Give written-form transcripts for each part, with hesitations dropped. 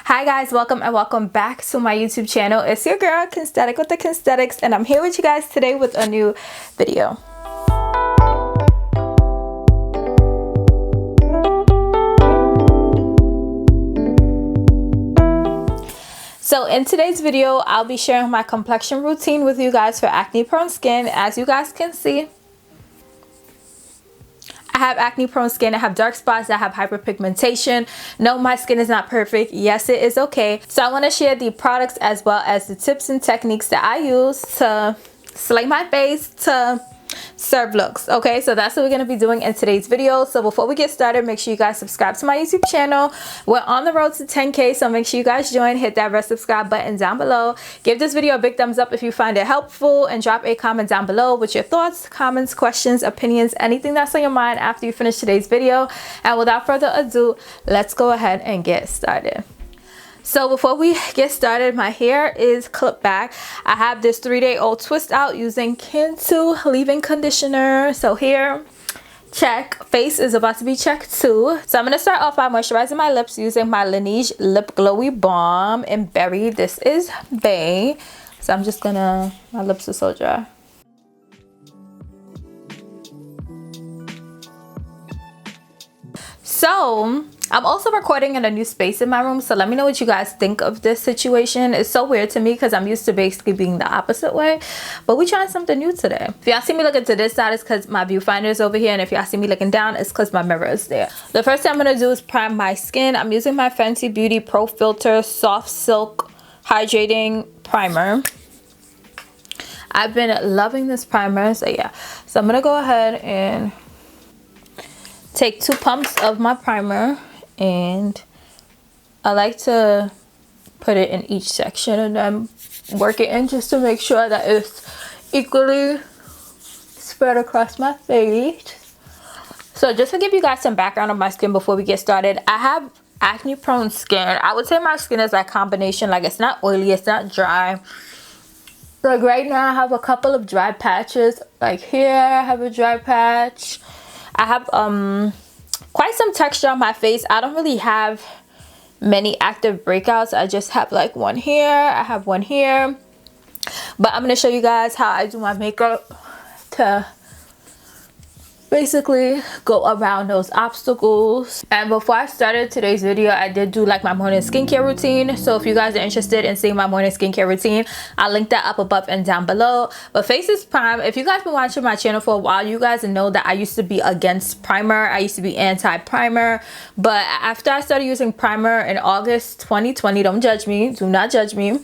Hi guys, welcome back to my YouTube channel. It's your girl Kensthetic with the Kensthetics, and I'm here with you guys today with a new video. So in today's video, I'll be sharing my complexion routine with you guys for acne prone skin. As you guys can see, I have acne prone skin, I have dark spots, I have hyperpigmentation. No, my skin is not perfect. Yes, it is okay. So I want to share the products as well as the tips and techniques that I use to slay my face, to serve looks. Okay, so that's what we're going to be doing in today's video. So before we get started, make sure you guys subscribe to my YouTube channel. We're on the road to 10K, so make sure you guys join. Hit that red subscribe button down below. Give this video a big thumbs up if you find it helpful, and drop a comment down below with your thoughts, comments, questions, opinions, anything that's on your mind after you finish today's video. And without further ado, let's go ahead and get started. So before we get started, my hair is clipped back. I have this 3-day-old twist out using Kendra leave-in conditioner. So here, check. Face is about to be checked too. So I'm going to start off by moisturizing my lips using my Laneige Lip Glowy Balm in Berry. This is Bay. So I'm just gonna, my lips are so dry. So I'm also recording in a new space in my room, so let me know what you guys think of this situation. It's so weird to me because I'm used to basically being the opposite way, but we're trying something new today. If y'all see me looking to this side, it's because my viewfinder is over here, and if y'all see me looking down, it's because my mirror is there. The first thing I'm going to do is prime my skin. I'm using my Fenty Beauty Pro Filter Soft Silk Hydrating Primer. I've been loving this primer, so yeah. So I'm going to go ahead and take 2 pumps of my primer, and I like to put it in each section and then work it in just to make sure that it's equally spread across my face. So just to give you guys some background on my skin before we get started, I have acne prone skin. I would say my skin is like combination, like it's not oily, it's not dry. Like right now I have a couple of dry patches. Like here I have a dry patch. I have quite some texture on my face. I don't really have many active breakouts. I just have like one here. I have one here. But I'm going to show you guys how I do my makeup to basically go around those obstacles. And before I started today's video, I did do like my morning skincare routine. So if you guys are interested in seeing my morning skincare routine, I'll link that up above and down below. But face is prime. If you guys been watching my channel for a while, you guys know that I used to be against primer. I used to be anti-primer, but after I started using primer in August 2020, don't judge me, do not judge me.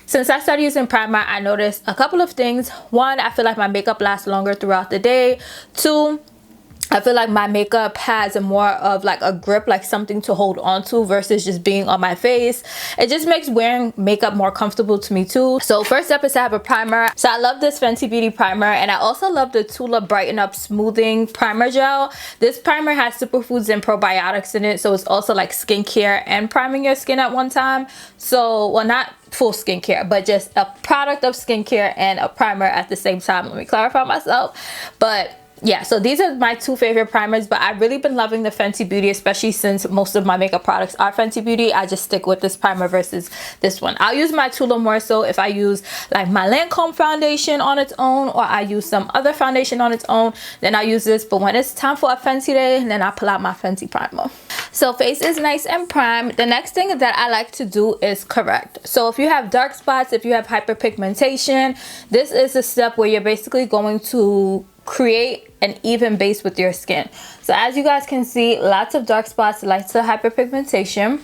Since I started using primer, I noticed a couple of things. One, I feel like my makeup lasts longer throughout the day. 2, I feel like my makeup has a more of like a grip, like something to hold on to versus just being on my face. It just makes wearing makeup more comfortable to me too. So first up is to have a primer. So I love this Fenty Beauty primer, and I also love the Tula Brighten Up Smoothing Primer Gel. This primer has superfoods and probiotics in it, so it's also like skincare and priming your skin at one time. So, well, not full skincare, but just a product of skincare and a primer at the same time. Let me clarify myself. But yeah, so these are my 2 favorite primers, but I've really been loving the Fenty Beauty, especially since most of my makeup products are Fenty Beauty. I just stick with this primer versus this one. I'll use my Tula more so if I use like my Lancome foundation on its own, or I use some other foundation on its own, then I'll use this. But when it's time for a Fenty day, then I pull out my Fenty primer. So face is nice and primed. The next thing that I like to do is correct. So if you have dark spots, if you have hyperpigmentation, this is a step where you're basically going to create an even base with your skin. So as you guys can see, lots of dark spots, lots of hyperpigmentation.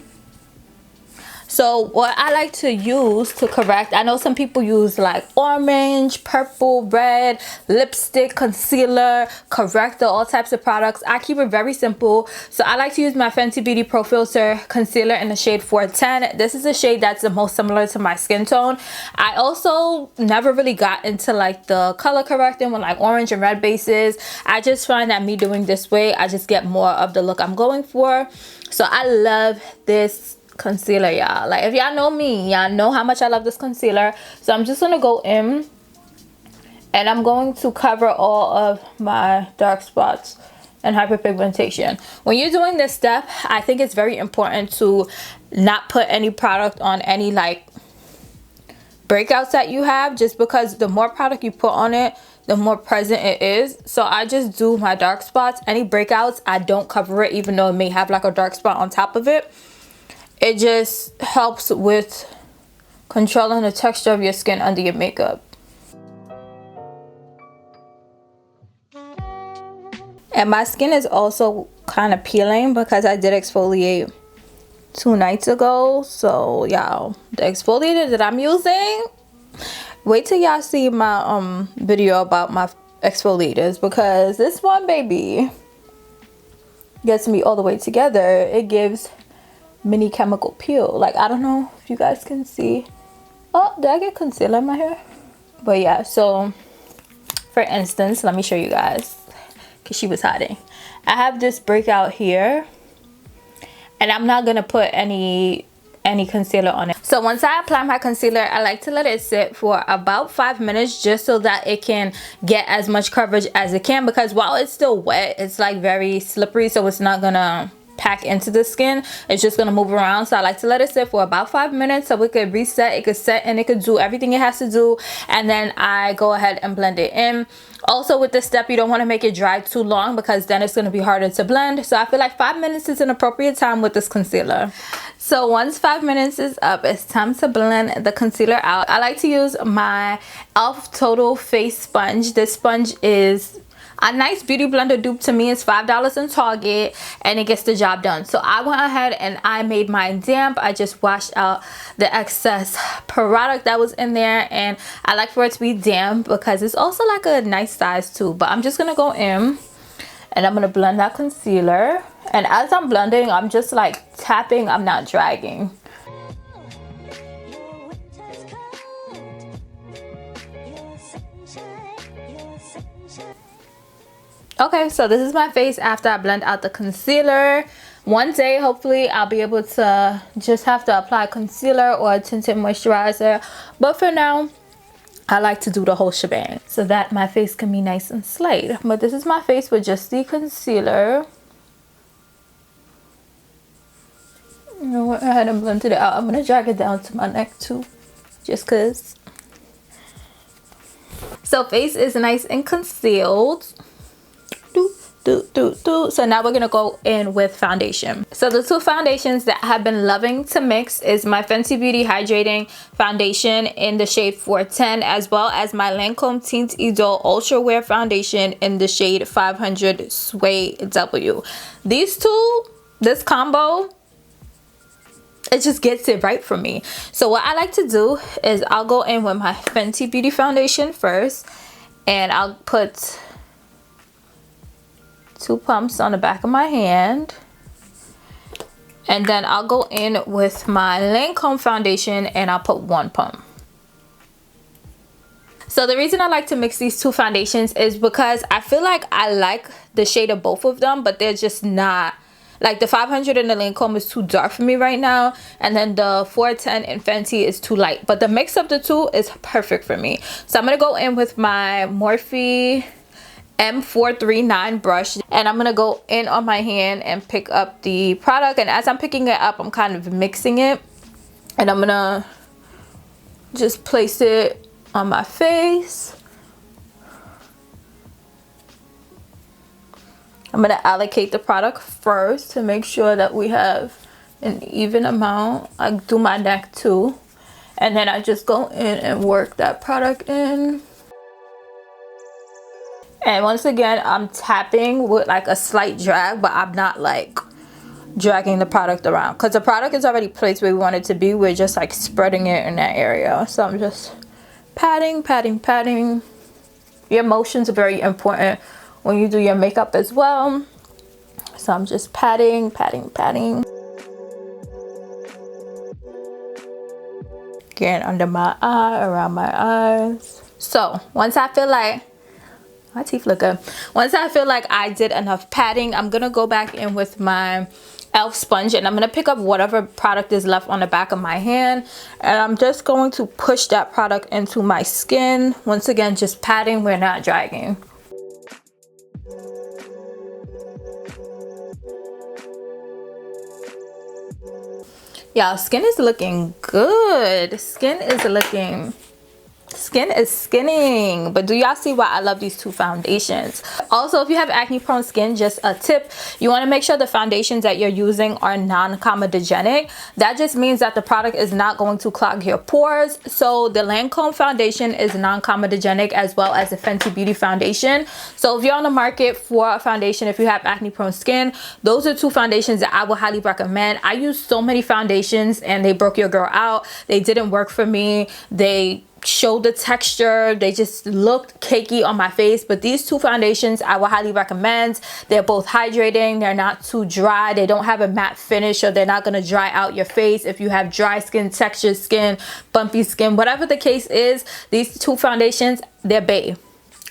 So what I like to use to correct, I know some people use like orange, purple, red, lipstick, concealer, corrector, all types of products. I keep it very simple. So I like to use my Fenty Beauty Pro Filter Concealer in the shade 410. This is a shade that's the most similar to my skin tone. I also never really got into like the color correcting with like orange and red bases. I just find that me doing this way, I just get more of the look I'm going for. So I love this concealer, y'all. Like if y'all know me, y'all know how much I love this concealer. So I'm just gonna go in and I'm going to cover all of my dark spots and hyperpigmentation. When you're doing this step, I think it's very important to not put any product on any like breakouts that you have, just because the more product you put on it, the more present it is. So I just do my dark spots. Any breakouts, I don't cover it, even though it may have like a dark spot on top of it. It just helps with controlling the texture of your skin under your makeup. And my skin is also kind of peeling because I did exfoliate 2 nights ago. So y'all, the exfoliator that I'm using, wait till y'all see my video about my exfoliators, because this one baby gets me all the way together. It gives mini chemical peel. Like, I don't know if you guys can see. Oh, did I get concealer in my hair? But yeah, so for instance, let me show you guys, because she was hiding. I have this breakout here, and I'm not gonna put any concealer on it. So once I apply my concealer, I like to let it sit for about 5 minutes, just so that it can get as much coverage as it can, because while it's still wet, it's like very slippery, so it's not gonna pack into the skin. It's just gonna move around. So I like to let it sit for about 5 minutes so it could reset, it could set, and it could do everything it has to do, and then I go ahead and blend it in. Also with this step, you don't want to make it dry too long, because then it's going to be harder to blend. So I feel like 5 minutes is an appropriate time with this concealer. So once 5 minutes is up, it's time to blend the concealer out. I like to use my e.l.f. Total Face Sponge. This sponge is a nice beauty blender dupe to me. It's $5 in Target, and it gets the job done. So I went ahead and I made mine damp. I just washed out the excess product that was in there, and I like for it to be damp because it's also like a nice size too. But I'm just gonna go in and I'm gonna blend that concealer, and as I'm blending, I'm just like tapping, I'm not dragging. Okay, so this is my face after I blend out the concealer. One day, hopefully, I'll be able to just have to apply concealer or a tinted moisturizer. But for now, I like to do the whole shebang so that my face can be nice and slayed. But this is my face with just the concealer. I went ahead and blended it out. I'm going to drag it down to my neck too, just because. So face is nice and concealed. So now we're gonna go in with foundation. So the 2 foundations that I have been loving to mix is my Fenty Beauty Hydrating Foundation in the shade 410, as well as my Lancome Tint Idole Ultra Wear Foundation in the shade 500 Sway W. These two, this combo, it just gets it right for me. So what I like to do is I'll go in with my Fenty Beauty Foundation first, and I'll put 2 pumps on the back of my hand, and then I'll go in with my Lancome foundation and I'll put 1 pump. So the reason I like to mix these 2 foundations is because I feel like I like the shade of both of them, but they're just not, like the 500 in the Lancome is too dark for me right now, and then the 410 in Fenty is too light. But the mix of the 2 is perfect for me. So I'm gonna go in with my Morphe M439 brush, and I'm gonna go in on my hand and pick up the product, and as I'm picking it up, I'm kind of mixing it, and I'm gonna just place it on my face. I'm gonna allocate the product first to make sure that we have an even amount. I do my neck too, and then I just go in and work that product in. And once again, I'm tapping with like a slight drag, but I'm not like dragging the product around, because the product is already placed where we want it to be. We're just like spreading it in that area. So I'm just patting, patting, patting. Your motions are very important when you do your makeup as well. So I'm just patting, patting, patting. Again, under my eye, around my eyes. So once I feel like, my teeth look good. Once I feel like I did enough patting, I'm gonna go back in with my e.l.f. sponge, and I'm gonna pick up whatever product is left on the back of my hand, and I'm just going to push that product into my skin. Once again, just patting, we're not dragging. Y'all, skin is looking good. Skin is skinning. But do y'all see why I love these two foundations? Also, if you have acne prone skin, just a tip, you want to make sure the foundations that you're using are non-comedogenic. That just means that the product is not going to clog your pores. So the Lancome foundation is non-comedogenic, as well as the Fenty Beauty foundation. So if you're on the market for a foundation, if you have acne prone skin, those are two foundations that I would highly recommend. I used so many foundations and they broke your girl out. They didn't work for me. They showed the texture, they just looked cakey on my face. But these two foundations I would highly recommend. They're both hydrating, they're not too dry, they don't have a matte finish, so they're not going to dry out your face. If you have dry skin, textured skin, bumpy skin, whatever the case is, these two foundations, they're bae.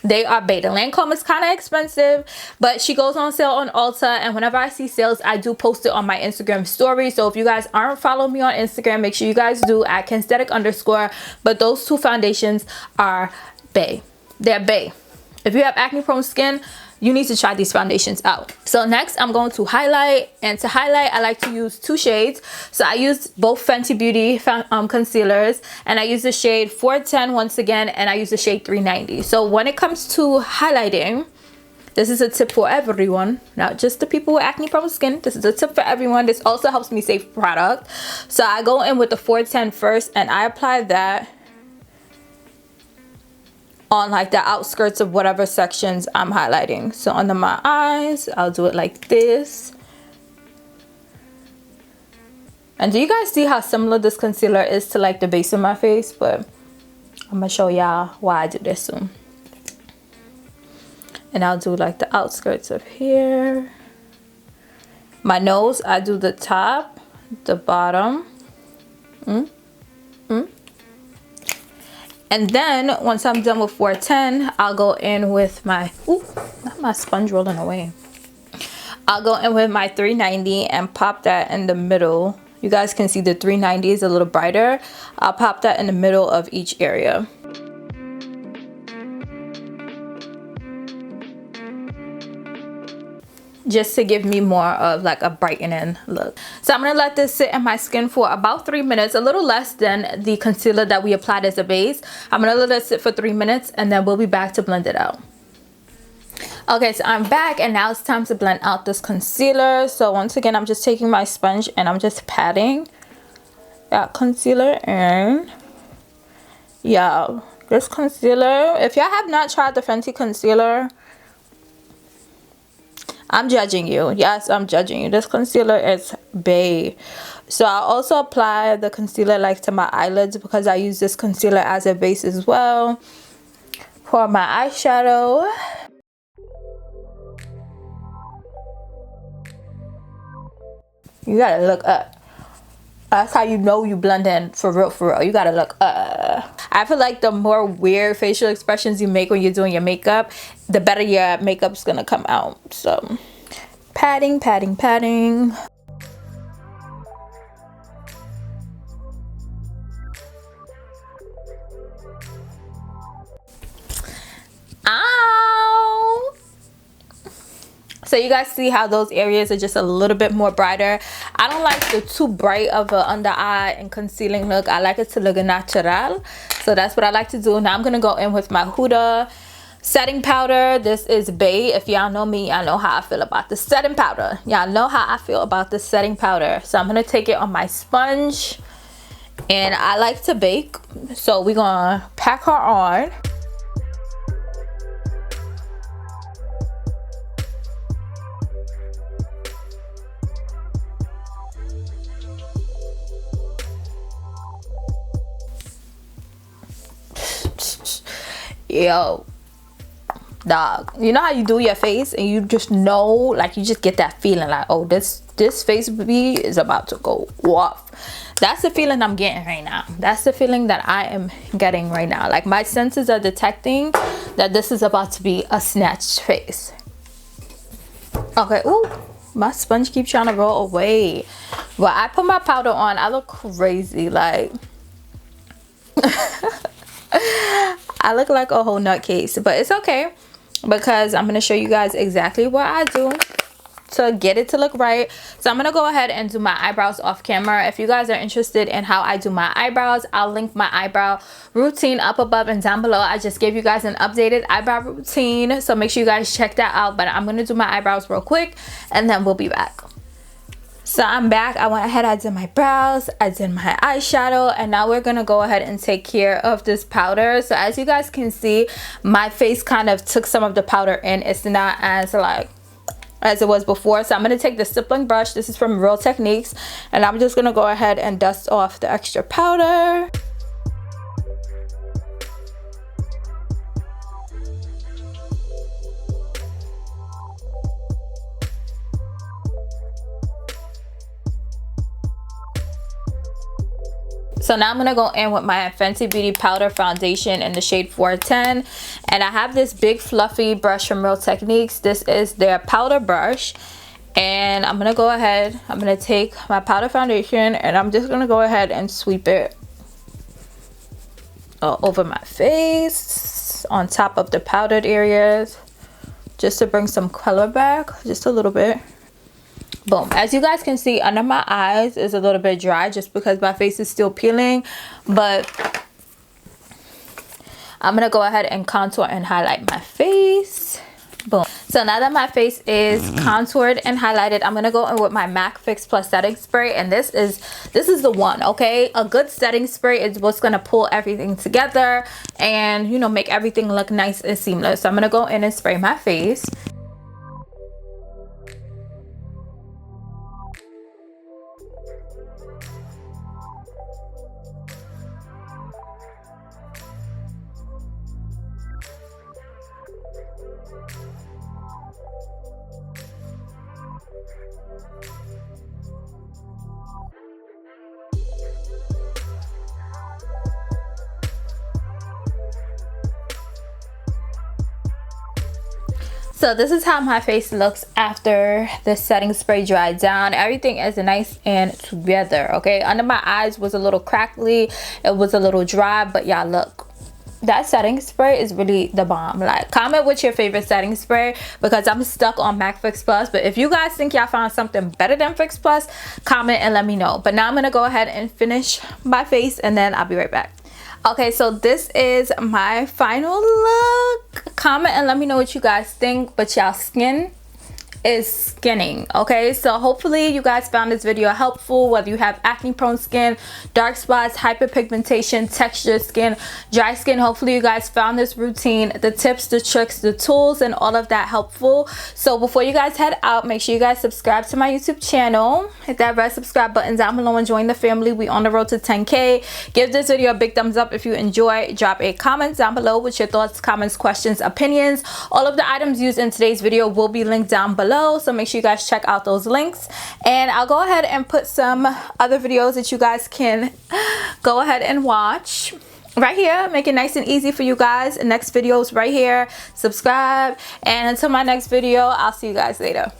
They are bae. The Lancome is kind of expensive, but she goes on sale on Ulta, and whenever I see sales, I do post it on my Instagram story. So if you guys aren't following me on Instagram, make sure you guys do at Kensthetic_. But those two foundations are bae. They're bae. If you have acne prone skin, you need to try these foundations out. So next I'm going to highlight, and to highlight I like to use two shades. So I use both Fenty Beauty concealers, and I use the shade 410 once again, and I use the shade 390. So when it comes to highlighting, this is a tip for everyone, not just the people with acne prone skin. This is a tip for everyone. This also helps me save product. So I go in with the 410 first, and I apply that on like the outskirts of whatever sections I'm highlighting. So under my eyes, I'll do it like this. And do you guys see how similar this concealer is to like the base of my face? But I'm gonna show y'all why I do this soon. And I'll do like the outskirts of here. My nose, I do the top, the bottom. And then once I'm done with 410, I'll go in with my, ooh, not my sponge rolling away. I'll go in with my 390 and pop that in the middle. You guys can see the 390 is a little brighter. I'll pop that in the middle of each area. Just to give me more of like a brightening look. So I'm gonna let this sit in my skin for about 3 minutes, a little less than the concealer that we applied as a base. I'm gonna let it sit for 3 minutes, and then we'll be back to blend it out. Okay, so I'm back, and now it's time to blend out this concealer. So once again, I'm just taking my sponge and I'm just patting that concealer in. Yeah, this concealer, if y'all have not tried the Fenty concealer, I'm judging you. Yes, I'm judging you. This concealer is bae. So I also apply the concealer like to my eyelids, because I use this concealer as a base as well. For my eyeshadow, you gotta look up. That's how you know you blend in for real, for real. You gotta look up. I feel like the more weird facial expressions you make when you're doing your makeup, the better your makeup's gonna come out. So patting, patting, patting. Ow! So you guys see how those areas are just a little bit more brighter. I don't like the too bright of a under eye and concealing look. I like it to look natural. So that's what I like to do. Now I'm gonna go in with my Huda setting powder. This is bae. If y'all know me, y'all know how I feel about the setting powder. Y'all know how I feel about the setting powder. So I'm gonna take it on my sponge, and I like to bake, so we're gonna pack her on. Yo, dog, you know how you do your face and you just know, like, you just get that feeling like, oh, this face is about to go off. That's the feeling I'm getting right now. That's the feeling that I am getting right now. Like, my senses are detecting that this is about to be a snatched face. Okay. Ooh, my sponge keeps trying to roll away. Well, I put my powder on, I look crazy, like I look like a whole nutcase, but it's okay, because I'm going to show you guys exactly what I do to get it to look right. So I'm gonna go ahead and do my eyebrows off camera. If you guys are interested in how I do my eyebrows, I'll link my eyebrow routine up above and down below. I just gave you guys an updated eyebrow routine, so make sure you guys check that out. But I'm gonna do my eyebrows real quick and then we'll be back. So I'm back. I went ahead, I did my brows, I did my eyeshadow, and now we're gonna go ahead and take care of this powder. So as you guys can see, my face kind of took some of the powder in. It's not as like as it was before. So I'm going to take the stippling brush. This is from Real Techniques, and I'm just going to go ahead and dust off the extra powder. So now I'm going to go in with my Fenty Beauty Powder Foundation in the shade 410. And I have this big fluffy brush from Real Techniques. This is their powder brush. And I'm going to go ahead, I'm going to take my powder foundation and I'm just going to go ahead and sweep it over my face, on top of the powdered areas, just to bring some color back, just a little bit. Boom. As you guys can see, under my eyes is a little bit dry just because my face is still peeling, but I'm gonna go ahead and contour and highlight my face. Boom. So now that my face is contoured and highlighted, I'm gonna go in with my MAC Fix Plus setting spray, and this is the one. Okay, a good setting spray is what's gonna pull everything together and, you know, make everything look nice and seamless. So I'm gonna go in and spray my face. So this is how my face looks after the setting spray dried down. Everything is nice and together. Okay, under my eyes was a little crackly, it was a little dry, but y'all look, that setting spray is really the bomb. Like, comment what's your favorite setting spray, because I'm stuck on MAC Fix Plus. But if you guys think y'all found something better than Fix Plus, comment and let me know. But now I'm gonna go ahead and finish my face and then I'll be right back. Okay, so this is my final look. Comment and let me know what you guys think, but y'all skin is skinning. Okay, so hopefully you guys found this video helpful, whether you have acne prone skin, dark spots, hyperpigmentation, textured skin, dry skin. Hopefully you guys found this routine, the tips, the tricks, the tools, and all of that helpful. So before you guys head out, make sure you guys subscribe to my YouTube channel, hit that red subscribe button down below and join the family. We on the road to 10K. Give this video a big thumbs up if you enjoy. Drop a comment down below with your thoughts, comments, questions, opinions. All of the items used in today's video will be linked down below, so make sure you guys check out those links. And I'll go ahead and put some other videos that you guys can go ahead and watch right here. Make it nice and easy for you guys. The next video is right here. Subscribe, and until my next video, I'll see you guys later.